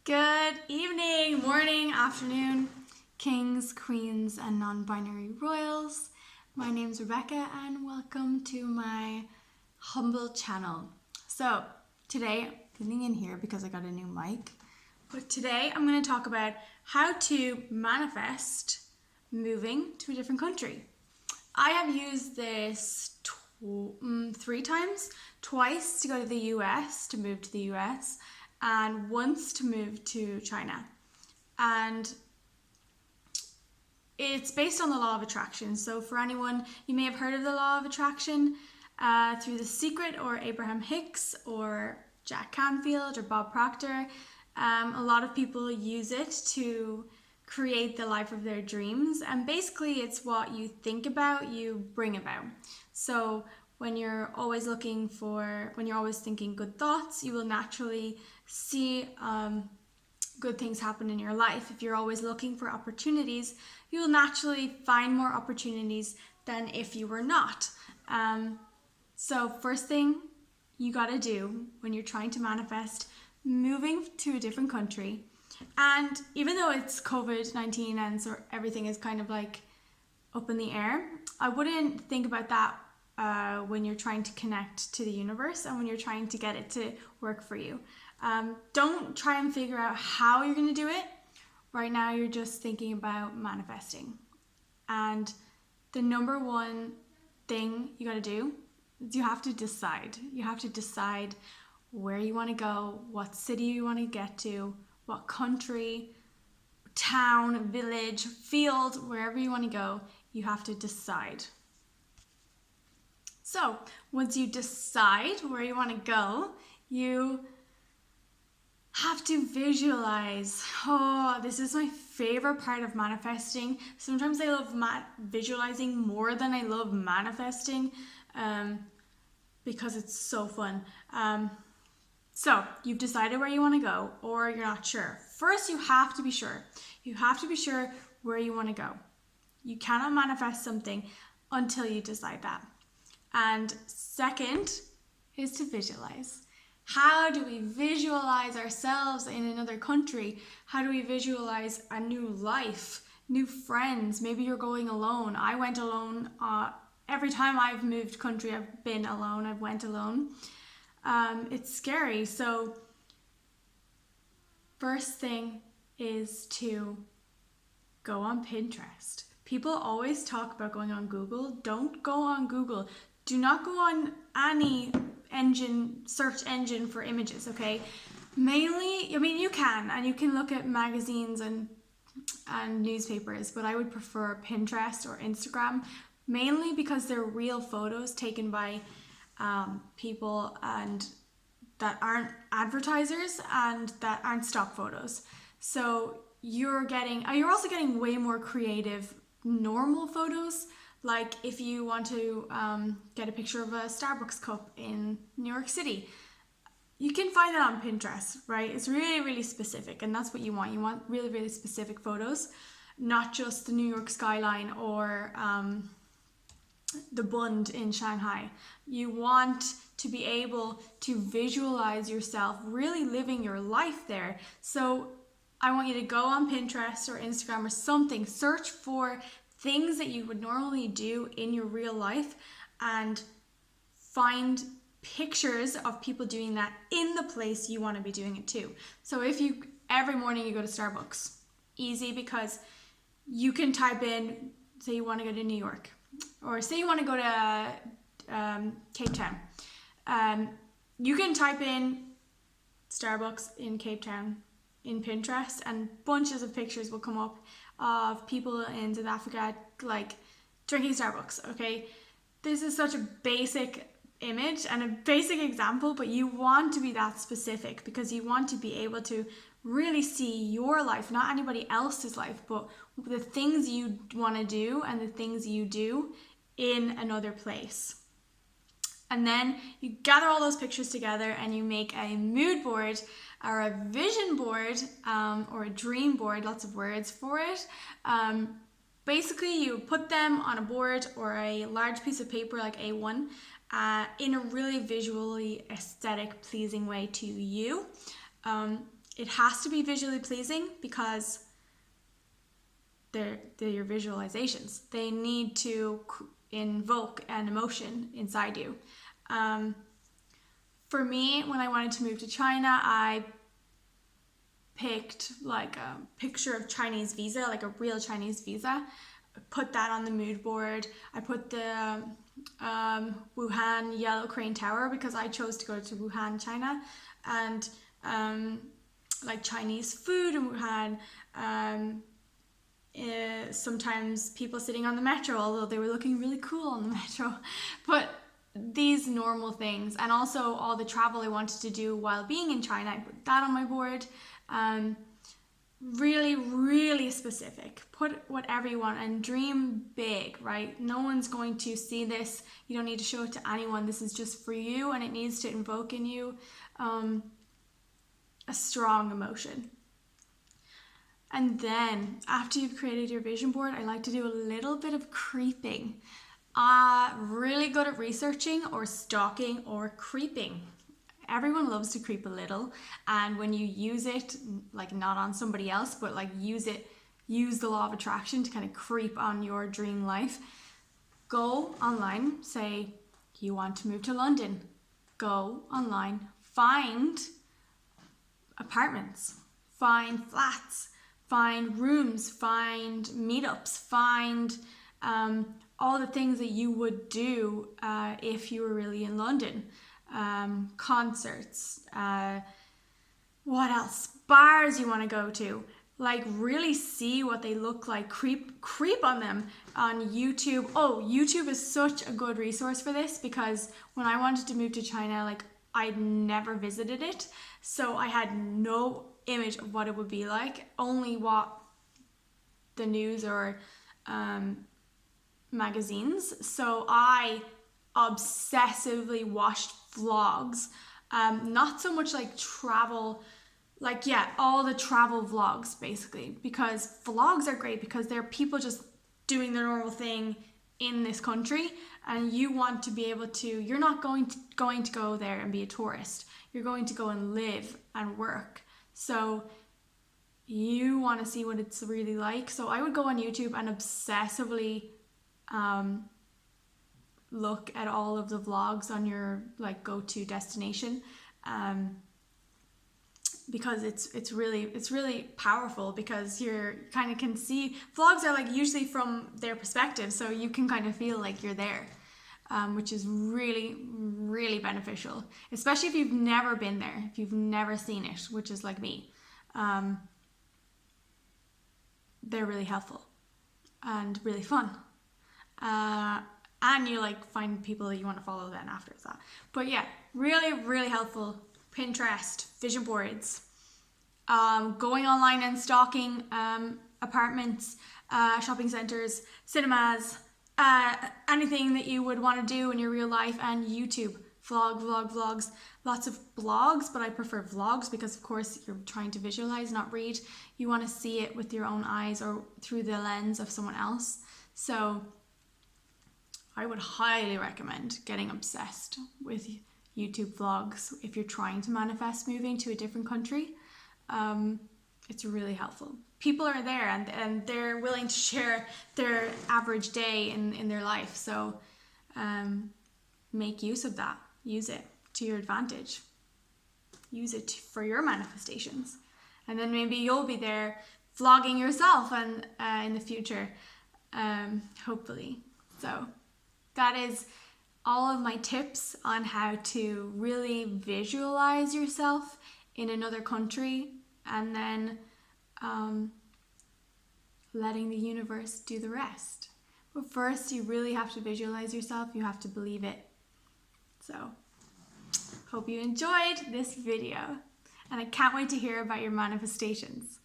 Good evening, morning, afternoon, kings, queens, and non-binary royals. My name's Rebecca and welcome to my humble channel. So today, I'm getting in here because I got a new mic, but today I'm going to talk about how to manifest moving to a different country. I have used this 3 times, twice to go to the US, to move to the US, and once to move to China. And it's based on the law of attraction. So for anyone, you may have heard of the law of attraction through The Secret or Abraham Hicks or Jack Canfield or Bob Proctor. A lot of people use it to create the life of their dreams, and basically it's what you think about, you bring about. So when you're always thinking good thoughts, you will naturally see good things happen in your life. If you're always looking for opportunities, you will naturally find more opportunities than if you were not. So first thing you gotta do when you're trying to manifest moving to a different country, and even though it's COVID-19 and so everything is kind of like up in the air, I wouldn't think about that when you're trying to connect to the universe and when you're trying to get it to work for you. Don't try and figure out how you're going to do it. Right now you're just thinking about manifesting. And the number one thing you got to do is you have to decide. You have to decide where you want to go, what city you want to get to, what country, town, village, field, wherever you want to go, you have to decide. So once you decide where you want to go, you have to visualize. Oh, this is my favorite part of manifesting. Sometimes I love visualizing more than I love manifesting because it's so fun. So you've decided where you want to go, or you're not sure. First, you have to be sure. You have to be sure where you want to go. You cannot manifest something until you decide that. And second is to visualize. How do we visualize ourselves in another country? How do we visualize a new life, new friends? Maybe you're going alone. I went alone. Every time I've moved country, I've been alone. I've went alone. It's scary. So first thing is to go on Pinterest. People always talk about going on Google. Don't go on Google. Do not go on any search engine for images, okay? Mainly, you can, and you can look at magazines and newspapers, but I would prefer Pinterest or Instagram, mainly because they're real photos taken by people and that aren't advertisers and that aren't stock photos. So you're also getting way more creative normal photos. Like if you want to get a picture of a Starbucks cup in New York City, you can find that on Pinterest, right? It's really, really specific, and that's what you want. You want really, really specific photos, not just the New York skyline or the Bund in Shanghai. You want to be able to visualize yourself really living your life there. So I want you to go on Pinterest or Instagram or something, search for things that you would normally do in your real life and find pictures of people doing that in the place you want to be doing it too. So if every morning you go to Starbucks, easy, because you can type in, say you want to go to New York, or say you want to go to Cape Town. You can type in Starbucks in Cape Town in Pinterest, and bunches of pictures will come up of people in South Africa like drinking Starbucks, okay? This is such a basic image and a basic example, but you want to be that specific because you want to be able to really see your life, not anybody else's life, but the things you want to do and the things you do in another place. And then you gather all those pictures together and you make a mood board or a vision board or a dream board, lots of words for it. Basically, you put them on a board or a large piece of paper like A1 in a really visually aesthetic, pleasing way to you. it has to be visually pleasing because they're your visualizations. They need to invoke an emotion inside you. For me, when I wanted to move to China, I picked like a picture of Chinese visa, like a real Chinese visa. I put that on the mood board. I put the Wuhan Yellow Crane Tower because I chose to go to Wuhan, China, and like Chinese food in Wuhan. Sometimes people sitting on the metro, although they were looking really cool on the metro, but these normal things, and also all the travel I wanted to do while being in China, I put that on my board. Really, really specific. Put whatever you want and dream big, right? No one's going to see this. You don't need to show it to anyone. This is just for you, and it needs to invoke in you a strong emotion. And then after you've created your vision board, I like to do a little bit of creeping. Really good at researching or stalking or creeping. Everyone loves to creep a little, and when you use it, like not on somebody else, but like use the law of attraction to kind of creep on your dream life. Go online, say you want to move to London. Go online, find apartments, find flats, find rooms, find meetups, find all the things that you would do if you were really in London. Concerts, what else? Bars you want to go to. Like really see what they look like. Creep on them on YouTube. Oh, YouTube is such a good resource for this because when I wanted to move to China, like I'd never visited it, so I had no image of what it would be like, only what the news or magazines. So I obsessively watched vlogs, not so much like travel, like all the travel vlogs basically, because vlogs are great because they're people just doing their normal thing in this country, and you want to be able to, you're not going to go there and be a tourist, you're going to go and live and work, so you want to see what it's really like. So I would go on YouTube and obsessively look at all of the vlogs on your like go-to destination, because it's really powerful, because you're kind of can see, vlogs are like usually from their perspective, so you can kind of feel like you're there, which is really, really beneficial, especially if you've never been there, if you've never seen it, which is like me. They're really helpful and really fun. And you like find people that you want to follow then after that. But yeah, really, really helpful. Pinterest, vision boards, going online and stalking apartments, shopping centers, cinemas, anything that you would want to do in your real life, and YouTube, vlogs, lots of blogs, but I prefer vlogs because of course you're trying to visualize, not read. You want to see it with your own eyes or through the lens of someone else. So I would highly recommend getting obsessed with YouTube vlogs if you're trying to manifest moving to a different country. It's really helpful. People are there and they're willing to share their average day in their life. So make use of that. Use it to your advantage. Use it for your manifestations. And then maybe you'll be there vlogging yourself and in the future, hopefully. So that is all of my tips on how to really visualize yourself in another country, and then letting the universe do the rest. But first, you really have to visualize yourself. You have to believe it. So, hope you enjoyed this video, and I can't wait to hear about your manifestations.